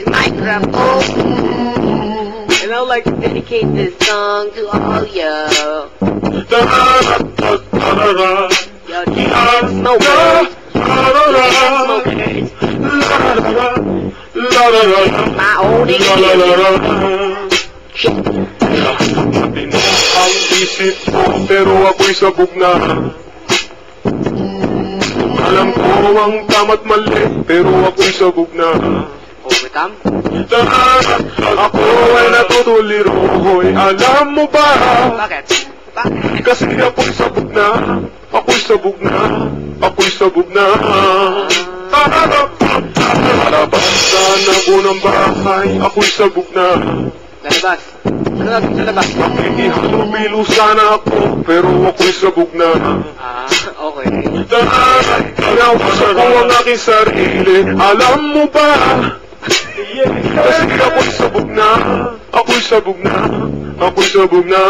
Microphone. And I'd like to dedicate this song to all yo. Yo, smokers. My old Ang isip ko pero ako'y sabog na. Alam ko ang tama't mali pero ako'y sabog na. Overtime? Ako ay natutuliro, hoy, alam mo ba? Bakit? Bakit? Kasi ako'y sabog na. Ako'y sabog na. Ako'y sabog na. Lalabasan ako ng bahay, ako'y sabog na. Lalabas. Ano natin sa labas? Ihalubilo sana ako, pero ako'y sabog na. Okay. Pinawasan ko ang aking sarili, alam mo ba? Kasi ako'y sabog na. Ako'y sabog na. Ako'y sabog na.